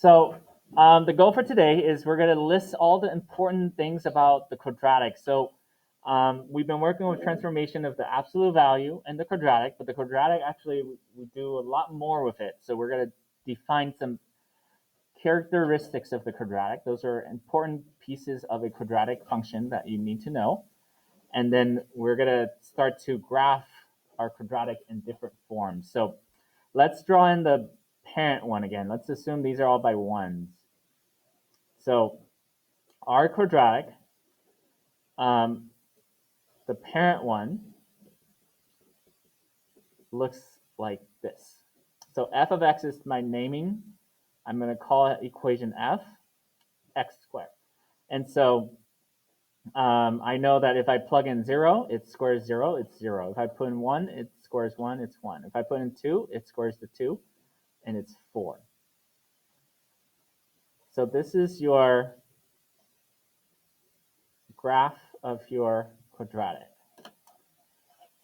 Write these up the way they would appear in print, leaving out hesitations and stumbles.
So the goal for today is we're going to list all the important things about the quadratic. So we've been working with transformation of the absolute value and the quadratic, but the quadratic actually we do a lot more with it. So we're going to define some characteristics of the quadratic. Those are important pieces of a quadratic function that you need to know. And then we're going to start to graph our quadratic in different forms. So let's draw in the parent one again. Let's assume these are all by ones. So our quadratic, the parent one looks like this. So f of x is my naming. I'm going to call it equation f, x squared. And so I know that if I plug in 0, it squares 0, it's 0. If I put in 1, it squares 1, it's 1. If I put in 2, it squares the 2, and it's 4. So this is your graph of your quadratic.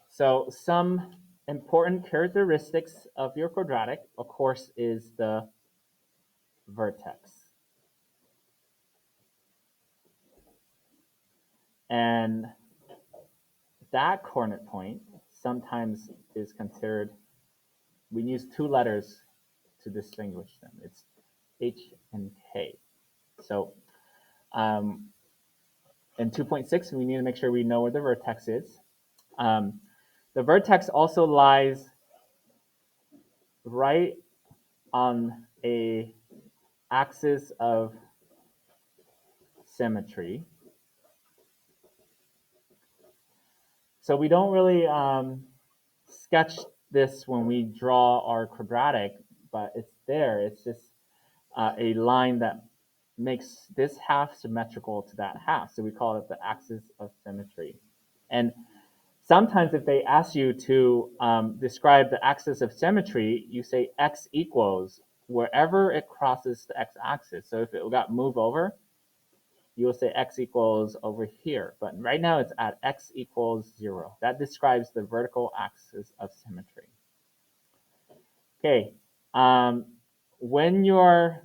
So some important characteristics of your quadratic, of course, is the vertex. And that coordinate point sometimes is considered, we use two letters to distinguish them. It's H and K. So in 2.6, we need to make sure we know where the vertex is. The vertex also lies right on a axis of symmetry. So we don't really sketch this when we draw our quadratic, but it's there. It's just a line that makes this half symmetrical to that half. So we call it the axis of symmetry. And sometimes if they ask you to describe the axis of symmetry, you say x equals wherever it crosses the x-axis. So if it got moved over, you'll say x equals over here. But right now it's at x equals 0. That describes the vertical axis of symmetry. Okay, when your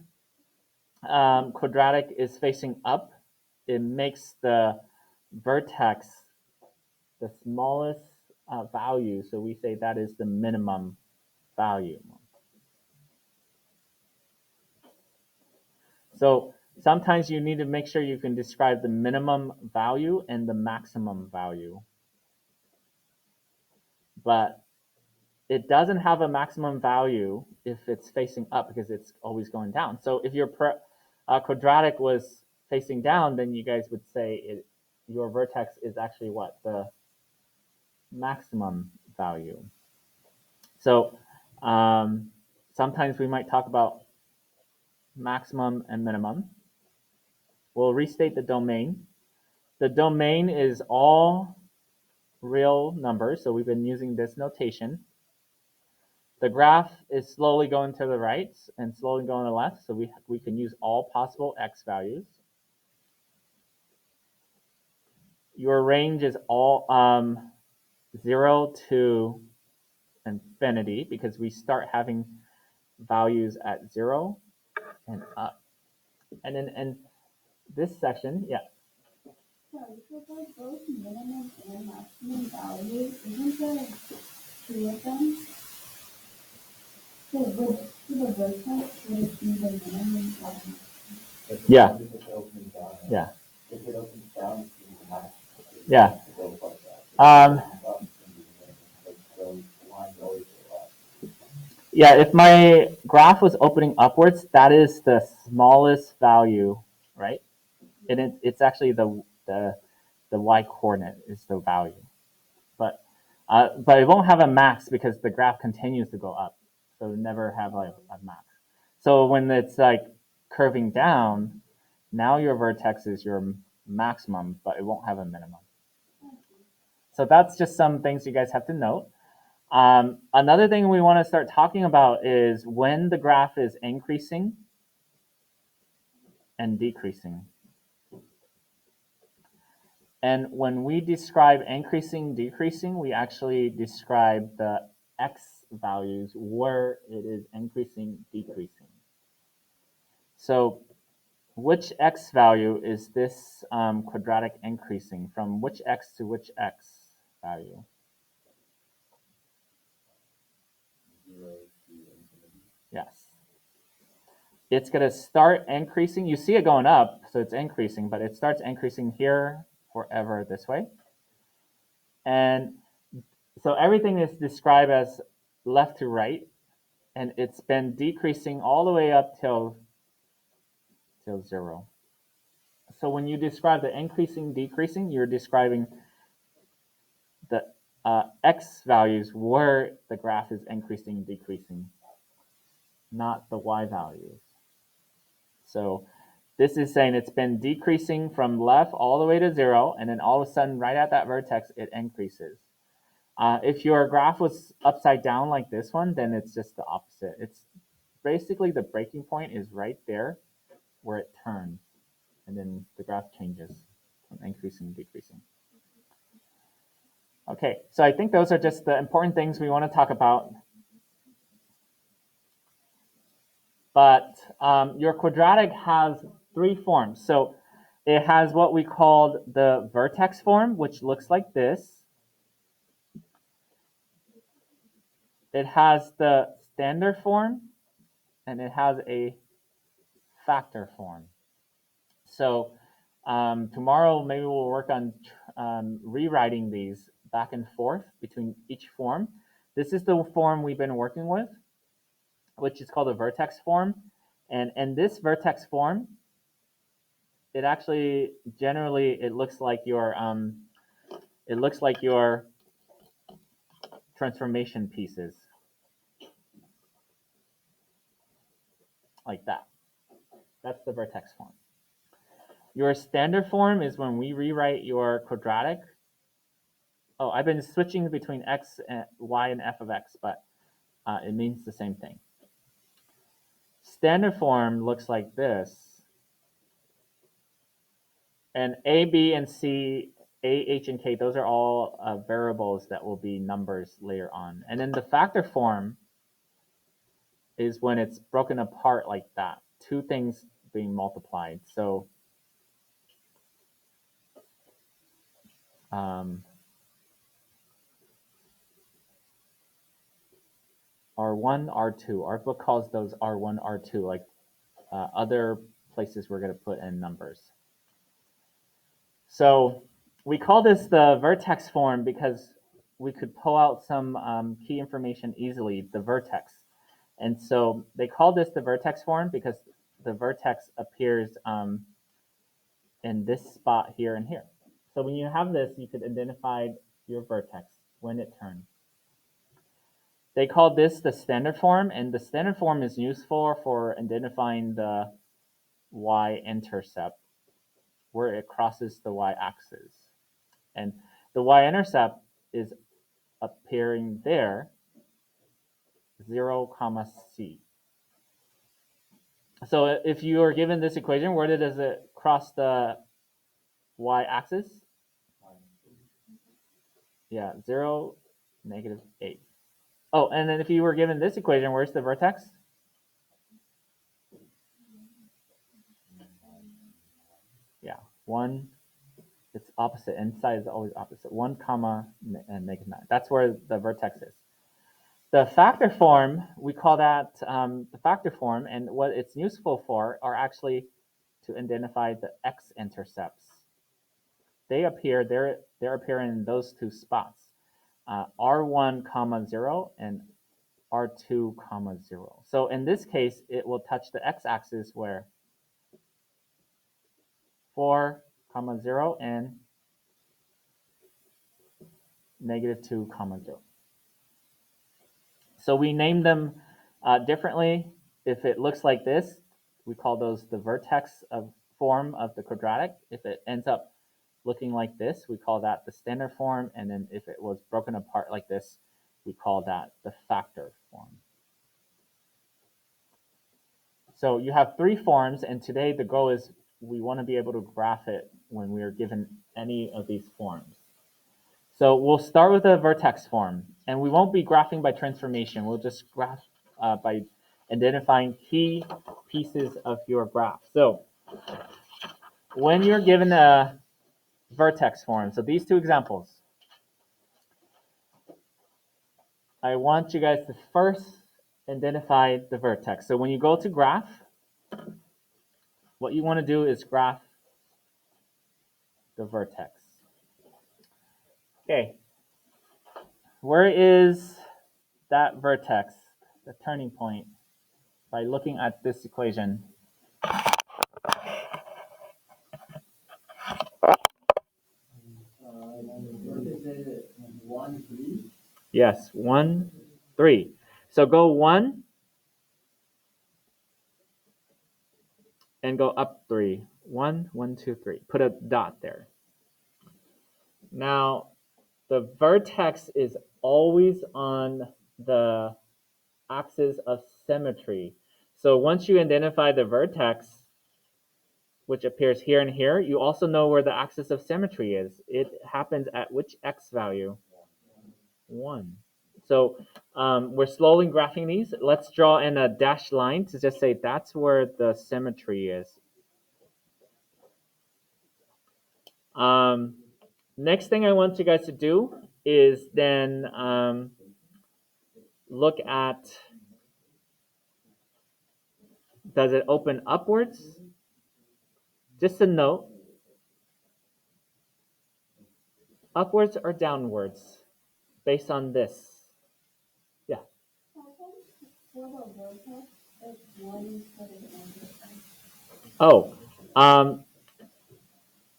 quadratic is facing up, it makes the vertex the smallest value. So we say that is the minimum value. So sometimes you need to make sure you can describe the minimum value and the maximum value. But it doesn't have a maximum value if it's facing up because it's always going down. So if your quadratic was facing down, then you guys would say your vertex is actually what? The maximum value. So sometimes we might talk about maximum and minimum. We'll restate the domain. The domain is all real numbers, so we've been using this notation. The graph is slowly going to the right and slowly going to the left, so we can use all possible x values. Your range is all 0 to infinity because we start having values at 0 and up. And then in this section, yeah. Sorry, so for both minimum and maximum values, isn't there two of them? So would the vertex would it be the minimum value? Yeah. Yeah. Yeah. Yeah, if my graph was opening upwards, that is the smallest value, right? And it's actually the y coordinate is the value, but it won't have a max because the graph continues to go up, so it never have like a max. So when it's like curving down, now your vertex is your maximum, but it won't have a minimum. So that's just some things you guys have to note. Another thing we want to start talking about is when the graph is increasing and decreasing. And when we describe increasing, decreasing, we actually describe the x values where it is increasing, decreasing. So which x value is this quadratic increasing from which x to which x value? 0 to infinity. Yes. It's going to start increasing. You see it going up, so it's increasing, but it starts increasing here forever this way. And so everything is described as left to right, and it's been decreasing all the way up till 0. So when you describe the increasing, decreasing, you're describing the x values where the graph is increasing, decreasing, not the y values. So this is saying it's been decreasing from left all the way to 0, and then all of a sudden, right at that vertex, it increases. If your graph was upside down like this one, then it's just the opposite. It's basically the breaking point is right there where it turns, and then the graph changes from increasing to decreasing. Okay, so I think those are just the important things we want to talk about. But your quadratic has 3 forms. So it has what we called the vertex form, which looks like this. It has the standard form, and it has a factor form. So tomorrow, maybe we'll work on rewriting these back and forth between each form. This is the form we've been working with, which is called the vertex form. And in this vertex form, it actually generally it looks like your transformation pieces like that. That's the vertex form. Your standard form is when we rewrite your quadratic. Oh, I've been switching between x and y and f of x, but it means the same thing. Standard form looks like this. And a, b, and c, a, h, and k, those are all variables that will be numbers later on. And then the factor form is when it's broken apart like that, 2 things being multiplied. So R1, R2. Our book calls those R1, R2, like other places we're going to put in numbers. So we call this the vertex form because we could pull out some key information easily, the vertex. And so they call this the vertex form because the vertex appears in this spot here and here. So when you have this, you could identify your vertex when it turns. They call this the standard form, and the standard form is useful for identifying the y-intercept, where it crosses the y-axis. And the y-intercept is appearing there, 0, c. So if you are given this equation, where does it cross the y-axis? Yeah, 0, -8. Oh, and then if you were given this equation, where's the vertex? Yeah, 1. It's opposite. Inside is always opposite. 1, and -9. That's where the vertex is. The factor form, we call that the factor form, and what it's useful for are actually to identify the x-intercepts. They're appearing in those 2 spots, R1, 0 and R2, 0. So in this case, it will touch the x-axis where 4, 0 and -2, 0. So we name them differently. If it looks like this, we call those the vertex of form of the quadratic. If it ends up looking like this, we call that the standard form. And then if it was broken apart like this, we call that the factor form. So you have 3 forms, and today the goal is we want to be able to graph it when we are given any of these forms. So we'll start with the vertex form, and we won't be graphing by transformation. We'll just graph by identifying key pieces of your graph. So when you're given a vertex form, so these two examples, I want you guys to first identify the vertex. So when you go to graph, what you want to do is graph the vertex. Okay, where is that vertex, the turning point, by looking at this equation? Yes, 1, 3. So go 1 and go up 3. 1, 1, 2, 3. Put a dot there. Now, the vertex is always on the axis of symmetry. So once you identify the vertex, which appears here and here, you also know where the axis of symmetry is. It happens at which x value? 1. So we're slowly graphing these. Let's draw in a dashed line to just say that's where the symmetry is. Next thing I want you guys to do is then look at, does it open upwards? Just a note, upwards or downwards based on this? Yeah. Oh,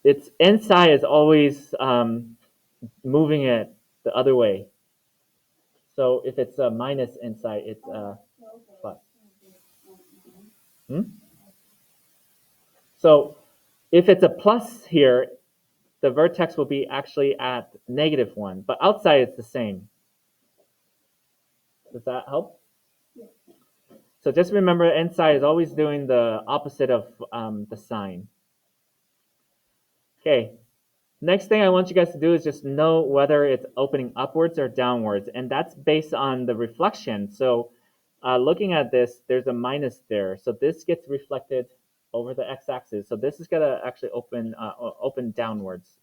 its inside is always moving it the other way. So if it's a minus inside, it's a plus. So if it's a plus here, the vertex will be actually at -1, but outside it's the same. Does that help? So just remember, inside is always doing the opposite of the sign. Okay, next thing I want you guys to do is just know whether it's opening upwards or downwards, and that's based on the reflection. So looking at this, there's a minus there. So this gets reflected over the x-axis. So this is gonna actually open downwards.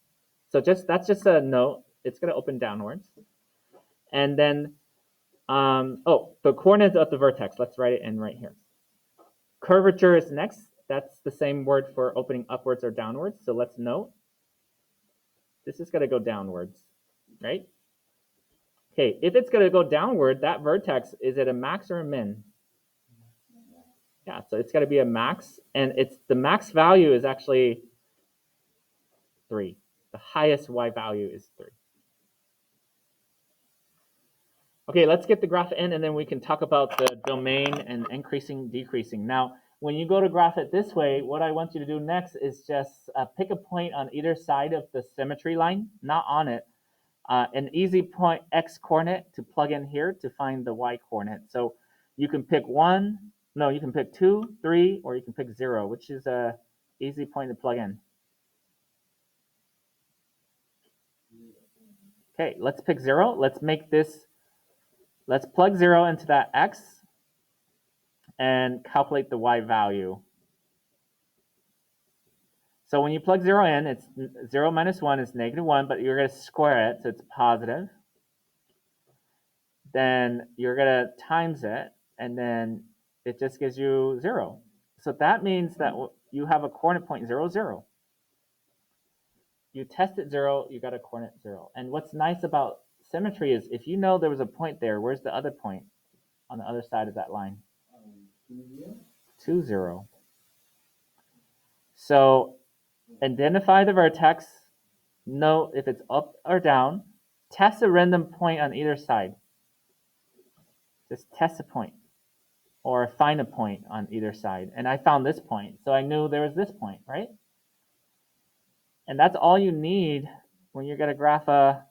So that's just a note. It's gonna open downwards. And then, the coordinates of the vertex. Let's write it in right here. Curvature is next. That's the same word for opening upwards or downwards. So let's note this is gonna go downwards, right? Okay, if it's gonna go downward, that vertex, is it a max or a min? Yeah, so it's gotta be a max, and the max value is actually 3. The highest y value is 3. Okay, let's get the graph in, and then we can talk about the domain and increasing, decreasing. Now, when you go to graph it this way, what I want you to do next is just pick a point on either side of the symmetry line, not on it, an easy point x coordinate to plug in here to find the y coordinate. So you can pick 2, 3, or you can pick 0, which is a easy point to plug in. Okay, let's pick 0. Let's plug 0 into that x and calculate the y value. So when you plug 0 in, it's 0 minus 1 is -1, but you're going to square it, so it's positive. Then you're going to times it, and then it just gives you 0. So that means that you have a coordinate point 0, 0. You test it 0, you got a coordinate 0. And what's nice about symmetry is if you know there was a point there, where's the other point on the other side of that line? 2, 0. So identify the vertex, note if it's up or down, test a random point on either side. Just test a point or find a point on either side. And I found this point, so I knew there was this point, right? And that's all you need when you're going to graph a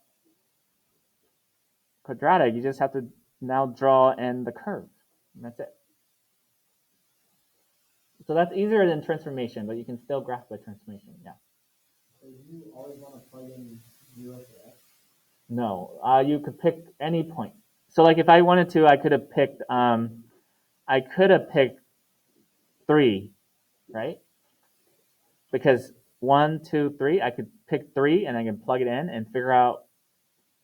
quadratic. You just have to now draw in the curve, and that's it. So that's easier than transformation, but you can still graph by transformation, yeah. So you always want to plug in 0 for x? No, you could pick any point. So like if I wanted to, I could have picked I could have picked 3, right? Because 1, 2, 3, I could pick 3 and I can plug it in and figure out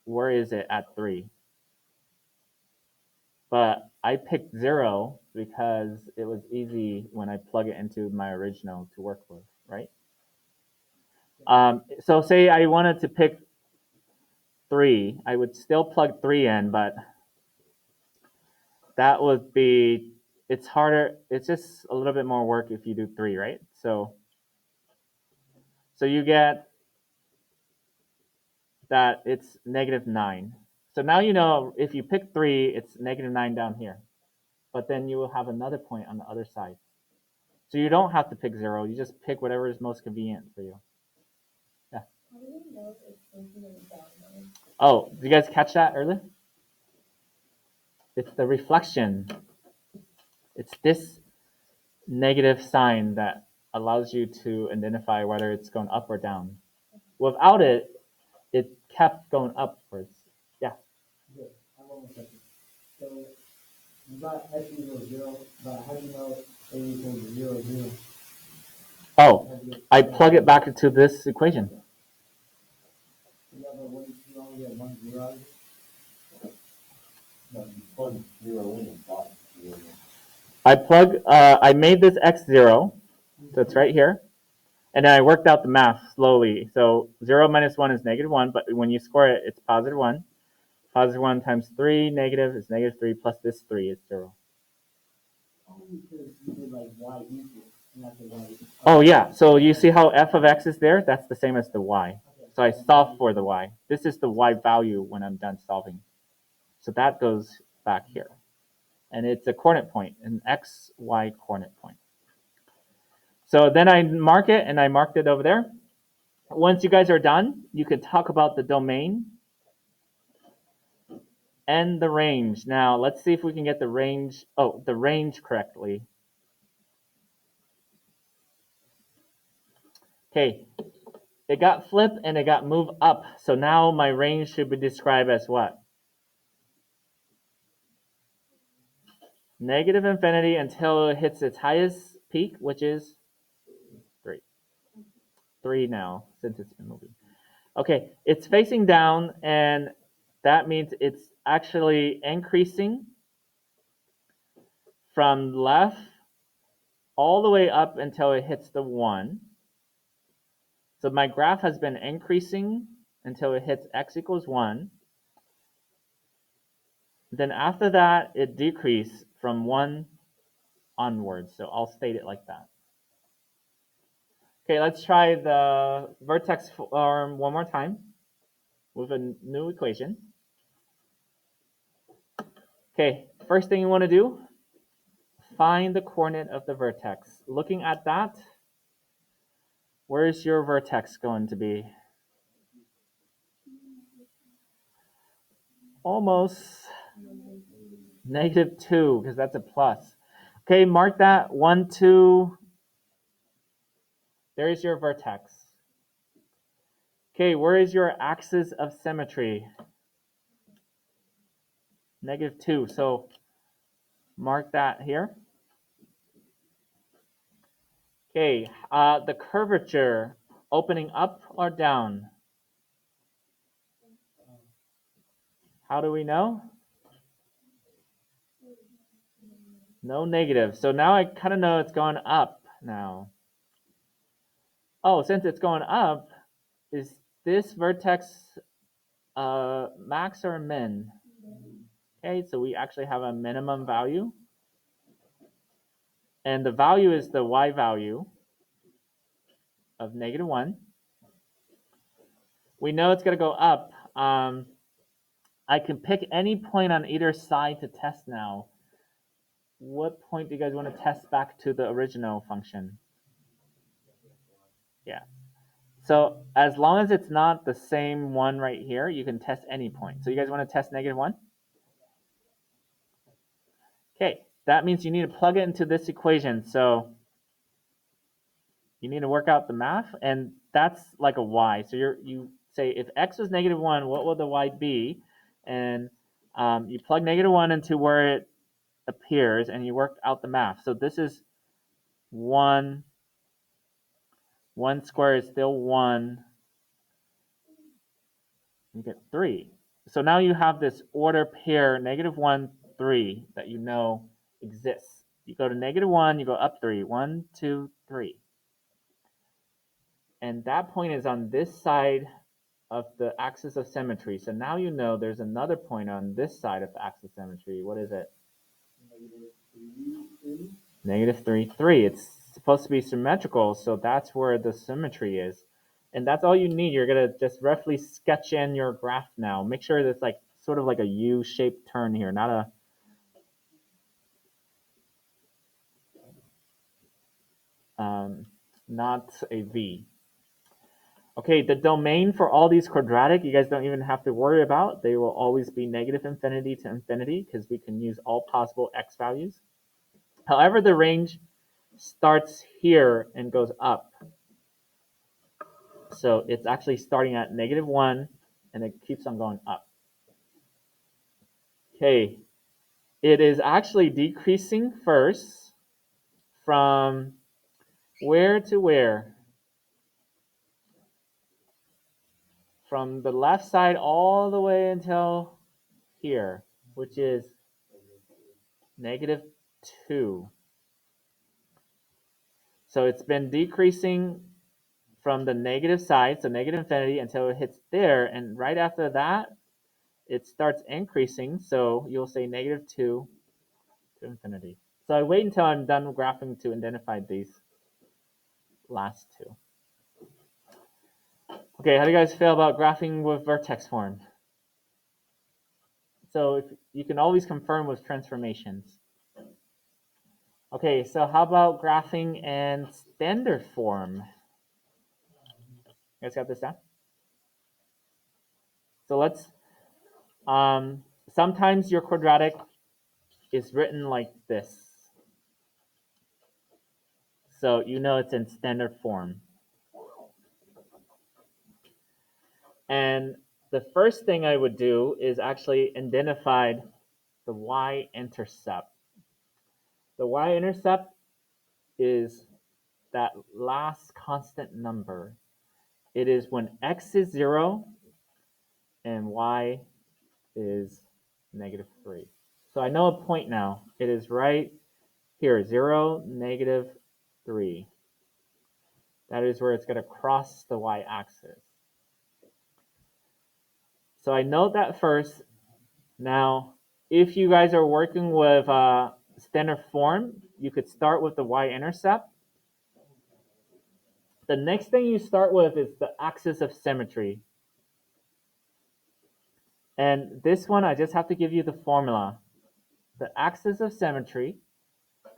where is it at 3. But I picked 0 because it was easy when I plug it into my original to work with, right? So say I wanted to pick 3, I would still plug 3 in, but that would be, it's harder. It's just a little bit more work if you do 3, right? So you get that it's -9. So now you know if you pick 3, it's -9 down here. But then you will have another point on the other side. So you don't have to pick 0. You just pick whatever is most convenient for you. Yeah. How do you know if it's facing downward? Oh, did you guys catch that earlier? It's the reflection. It's this negative sign that allows you to identify whether it's going up or down. Without it, it kept going upwards. Yeah. Good. I have one more question. So you got x equals 0, but how do you know a equals 0, 0? Oh, I plug it back into this equation. You have you only get 1 0 out of it? No, you plug 0 in and dot 0 in. I made this x0, so it's right here. And then I worked out the math slowly. So 0 minus 1 is -1, but when you square it, it's +1. +1 times 3 negative is -3 plus this 3 is 0. Only because you did like y equals, not the y equals. Oh, yeah. So you see how f of x is there? That's the same as the y. So I solve for the y. This is the y value when I'm done solving. So that goes back here. And it's a coordinate point, an x, y coordinate point. So then I mark it, and I marked it over there. Once you guys are done, you can talk about the domain and the range. Now, let's see if we can get the range correctly. Okay, it got flipped and it got moved up. So now my range should be described as what? Negative infinity until it hits its highest peak, which is 3. 3 now, since it's been moving. Okay, it's facing down, and that means it's actually increasing from left all the way up until it hits the 1. So my graph has been increasing until it hits x equals 1. Then after that, it decreases from 1 onwards. So I'll state it like that. Okay, let's try the vertex form one more time with a new equation. Okay, first thing you want to do, find the coordinate of the vertex. Looking at that, where is your vertex going to be? Almost -2, because that's a plus. Okay, mark that 1, 2. There's your vertex. Okay, where is your axis of symmetry? -2. So mark that here. Okay, the curvature opening up or down? How do we know? No negative. So now I kind of know it's going up now. Oh, since it's going up, is this vertex max or min? Okay, so we actually have a minimum value. And the value is the y value of -1. We know it's going to go up. I can pick any point on either side to test now. What point do you guys want to test back to the original function? Yeah. So as long as it's not the same one right here, you can test any point. So you guys want to test -1? Okay, that means you need to plug it into this equation. So you need to work out the math, and that's like a y. So you say if x was -1, what will the y be? And you plug -1 into where it appears and you work out the math. So this is 1. 1 squared is still 1. You get 3. So now you have this order pair -1, 3 that you know exists. You go to -1, you go up 3. 1, 2, 3. And that point is on this side of the axis of symmetry. So now you know there's another point on this side of the axis of symmetry. What is it? -3, 3. It's supposed to be symmetrical, so that's where the symmetry is. And that's all you need. You're going to just roughly sketch in your graph now. Make sure that's like sort of like a U-shaped turn here, not a V. Okay, the domain for all these quadratic, you guys don't even have to worry about. They will always be -infinity to infinity because we can use all possible x values. However, the range starts here and goes up. So it's actually starting at -1 and it keeps on going up. Okay, it is actually decreasing first from where to where? From the left side all the way until here, which is -2. So it's been decreasing from the negative side, so -infinity, until it hits there. And right after that, it starts increasing. So you'll say -2 to infinity. So I wait until I'm done graphing to identify these last two. Okay, how do you guys feel about graphing with vertex form? So if you can always confirm with transformations. Okay, so how about graphing and standard form? You guys got this down? So let's, sometimes your quadratic is written like this. So you know it's in standard form. And the first thing I would do is actually identify the y-intercept. The y-intercept is that last constant number. It is when x is 0 and y is -3. So I know a point now. It is right here, 0, -3. That is where it's going to cross the y-axis. So I note that first. Now, if you guys are working with standard form, you could start with the y-intercept. The next thing you start with is the axis of symmetry. And this one, I just have to give you the formula. The axis of symmetry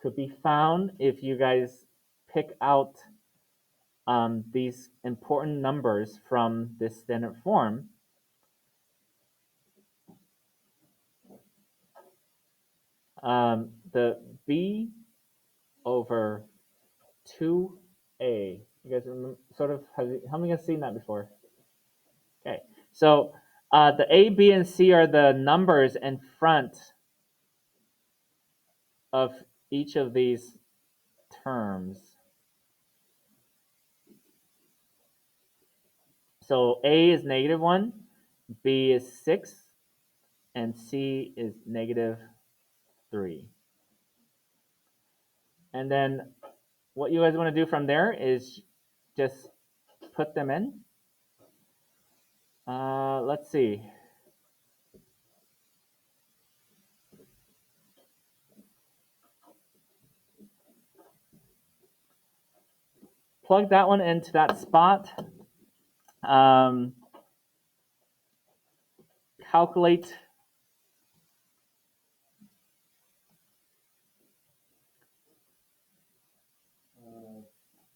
could be found if you guys pick out these important numbers from this standard form. The b over 2a. You guys remember, sort of, how many have seen that before? Okay, so the a, b, and c are the numbers in front of each of these terms. So a is -1, b is 6, and c is -3. And then what you guys want to do from there is just put them in. Let's see. Plug that one into that spot. Calculate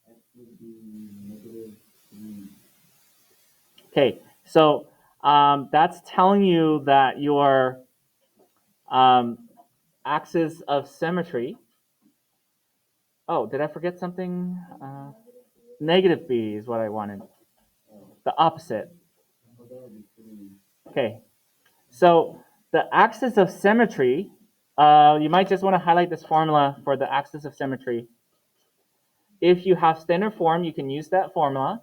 X would be -3. Okay, so that's telling you that your axis of symmetry. Oh, did I forget something? -b is what I wanted. The opposite. Well, that would be 3. Okay, so the axis of symmetry You might just want to highlight this formula for the axis of symmetry. If you have standard form, you can use that formula.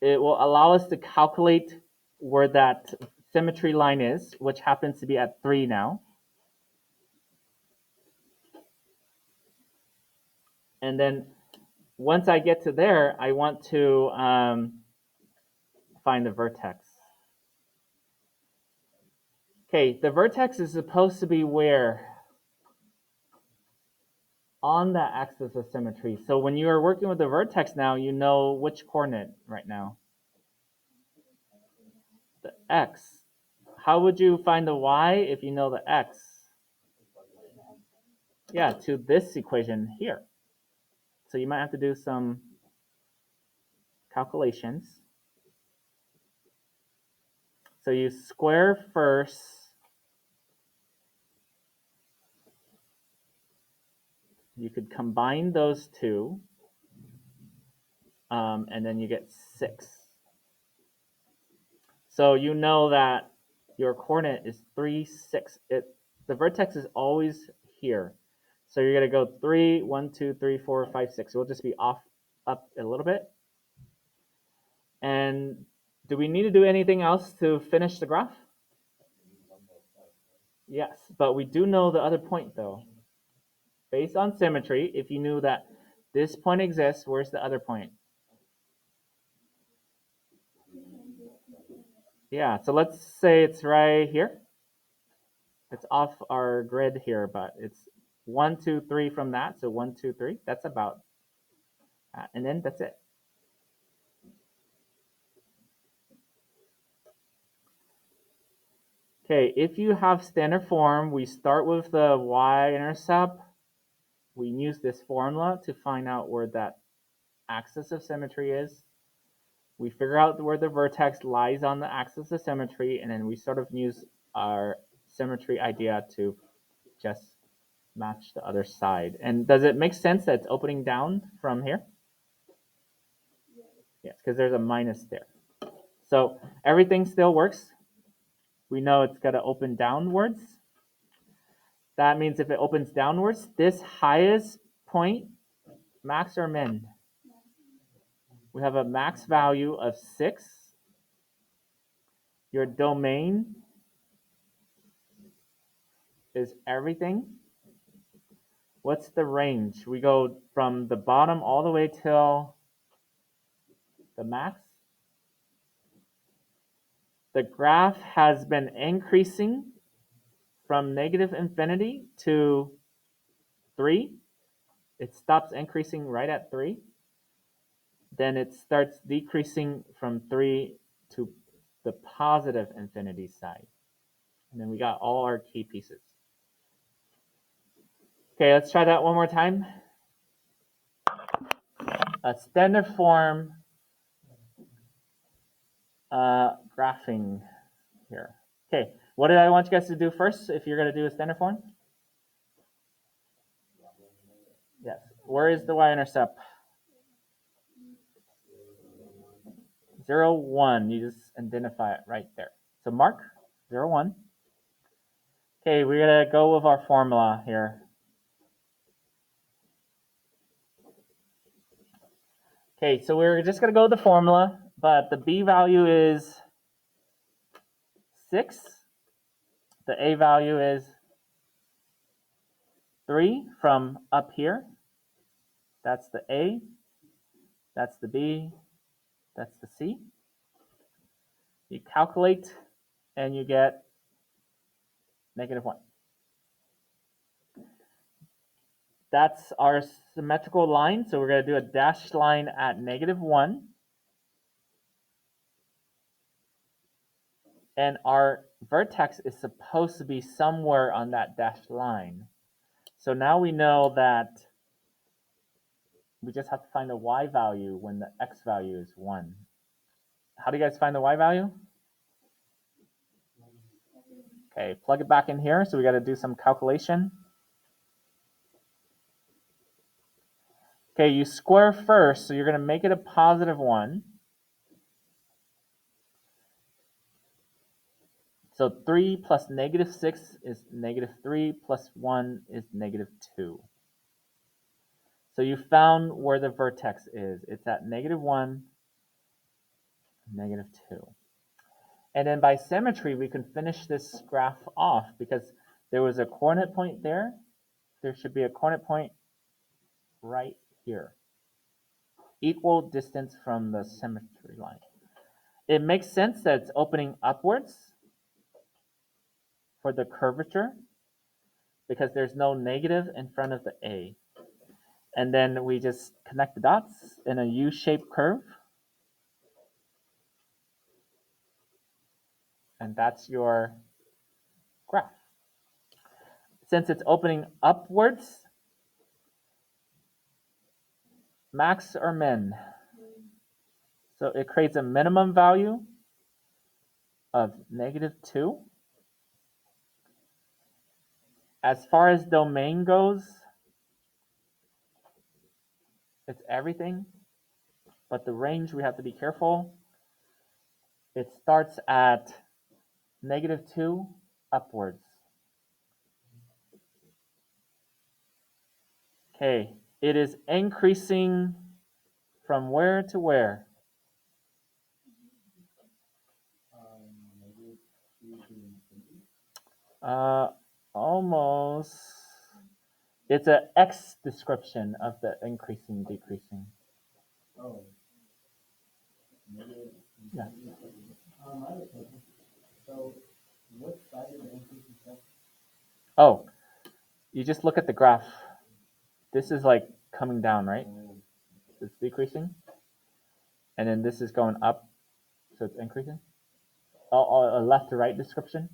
It will allow us to calculate where that symmetry line is, which happens to be at 3 now. And then once I get to there, I want to find the vertex. Okay, the vertex is supposed to be where? On the axis of symmetry. So when you are working with the vertex now, you know which coordinate right now? The x. How would you find the y if you know the x? Yeah, to this equation here. So you might have to do some calculations. So you square first. You could combine those two, and then you get 6. So you know that your coordinate is 3, 6. The vertex is always here. So you're going to go 3, 1, 2, 3, 4, 5, 6. We'll just be off up a little bit. And do we need to do anything else to finish the graph? Yes, but we do know the other point though. Based on symmetry, if you knew that this point exists, where's the other point? Yeah, so let's say it's right here. It's off our grid here, but it's 1, 2, 3 from that. So 1, 2, 3. That's about that. And then that's it. Okay, if you have standard form, we start with the y-intercept. We use this formula to find out where that axis of symmetry is. We figure out where the vertex lies on the axis of symmetry, and then we sort of use our symmetry idea to just match the other side. And does it make sense that it's opening down from here? Yes, because there's a minus there. So everything still works. We know it's got to open downwards. That means if it opens downwards, this highest point, max or min? We have a max value of 6. Your domain is everything. What's the range? We go from the bottom all the way till the max. The graph has been increasing from negative infinity to 3. It stops increasing right at 3. Then it starts decreasing from 3 to the positive infinity side. And then we got all our key pieces. Okay, let's try that one more time. A standard form graphing here. Okay, what did I want you guys to do first if you're going to do a standard form? Yes. Where is the y-intercept? 0, 1. You just identify it right there. So mark 0, 1. Okay, we're going to go with our formula here. Okay, so we're just going to go with the formula, but the b value is 6. The a value is 3 from up here. That's the a. That's the b. That's the c. You calculate, and you get -1. That's our symmetrical line, so we're going to do a dashed line at -1. And our vertex is supposed to be somewhere on that dashed line. So now we know that we just have to find the y value when the x value is 1. How do you guys find the y value? Okay, plug it back in here. So we got to do some calculation. Okay, you square first, so you're going to make it a +1. So 3 plus -6 is -3 plus 1 is -2. So you found where the vertex is. It's at -1, -2. And then by symmetry, we can finish this graph off because there was a coordinate point there. There should be a coordinate point right here. Equal distance from the symmetry line. It makes sense that it's opening upwards for the curvature because there's no negative in front of the A. And then we just connect the dots in a U-shaped curve. And that's your graph. Since it's opening upwards, max or min? So it creates a minimum value of -2. As far as domain goes, it's everything, but the range we have to be careful. It starts at -2 upwards. Okay, it is increasing from where to where? Almost. It's an X description of the increasing, decreasing. Oh. Negative. Yeah. I have a question. So, what side of the increasing section? Oh, you just look at the graph. This is like coming down, right? It's decreasing. And then this is going up, so it's increasing. A left to right description.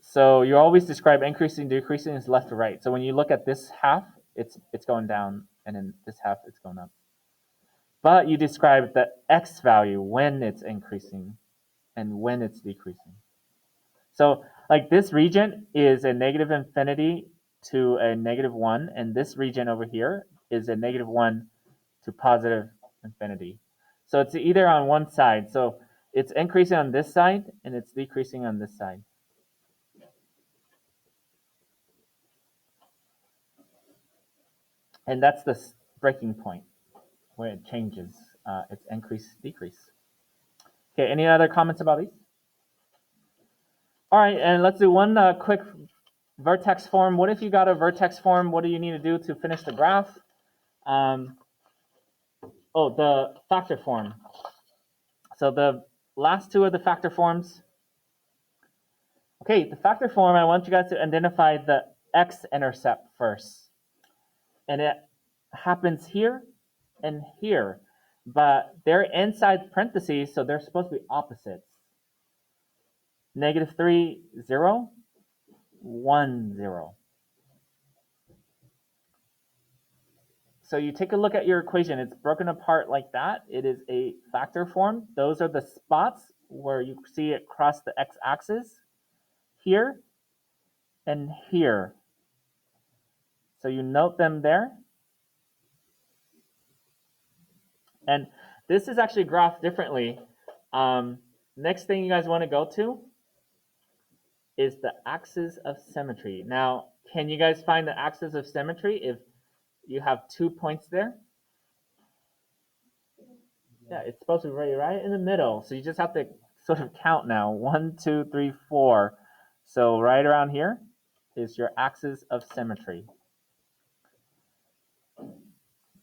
So you always describe increasing, decreasing as left to right. So when you look at this half, it's going down, and then this half, it's going up. But you describe the X value when it's increasing and when it's decreasing. So like this region is a -infinity to a -1, and this region over here is a -1 to positive infinity. So it's either on one side. So it's increasing on this side and it's decreasing on this side. And that's the breaking point where it changes. It's increase, decrease. Okay, any other comments about these? All right, and let's do one quick vertex form. What if you got a vertex form? What do you need to do to finish the graph? The factor form. So the last two of the factor forms. Okay, the factor form, I want you guys to identify the x-intercept first. And it happens here and here, but they're inside parentheses, so they're supposed to be opposites. -3, 0, 1, 0. So you take a look at your equation. It's broken apart like that. It is a factor form. Those are the spots where you see it cross the x-axis here and here. So you note them there. And this is actually graphed differently. Next thing you guys want to go to is the axis of symmetry. Now, can you guys find the axis of symmetry if you have 2 points there? Yeah, it's supposed to be right in the middle. So you just have to sort of count now. 1, 2, 3, 4. So right around here is your axis of symmetry.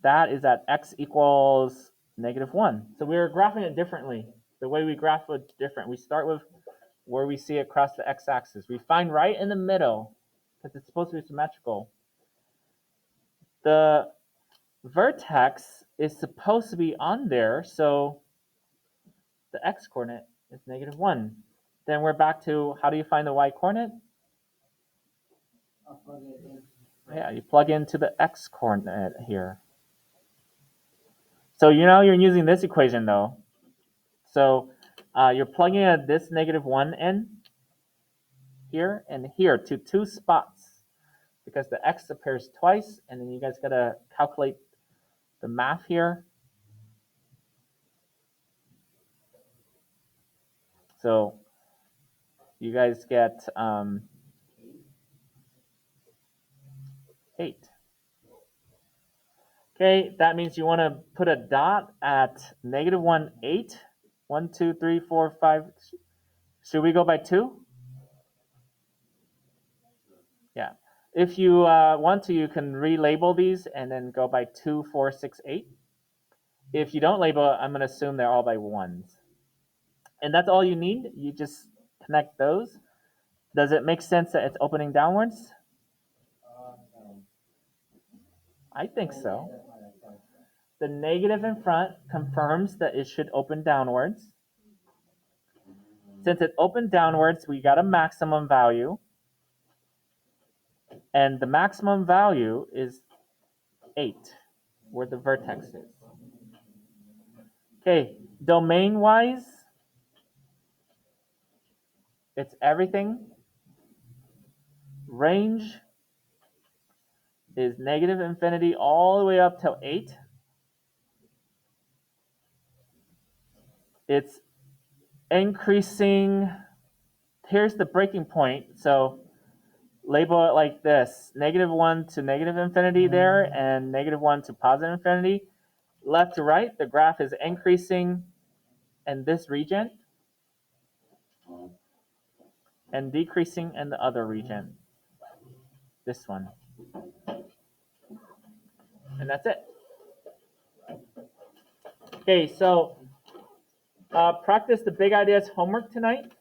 That is at x equals -1. So we're graphing it differently. The way we graph it different. We start with where we see it across the x-axis. We find right in the middle because it's supposed to be symmetrical. The vertex is supposed to be on there, so the x-coordinate is -1. Then we're back to how do you find the y-coordinate? Yeah, you plug into the x-coordinate here. So you're using this equation though. So you're plugging in this -1 in here and here to 2 spots because the x appears twice, and then you guys gotta calculate the math here. So you guys get 8. Okay, that means you want to put a dot at -1, 8. 1, 2, 3, 4, 5. Should we go by 2? Yeah. If you want to, you can relabel these and then go by 2, 4, 6, 8. If you don't label, I'm going to assume they're all by 1s. And that's all you need. You just connect those. Does it make sense that it's opening downwards? No. I think so. The negative in front confirms that it should open downwards. Since it opened downwards, we got a maximum value. And the maximum value is 8, where the vertex is. Okay, domain-wise, it's everything. Range is negative infinity all the way up till 8. It's increasing. Here's the breaking point. So label it like this: -1 to negative infinity there, and -1 to positive infinity. Left to right, the graph is increasing in this region and decreasing in the other region, this one. And that's it. Okay, so practice the big ideas homework tonight.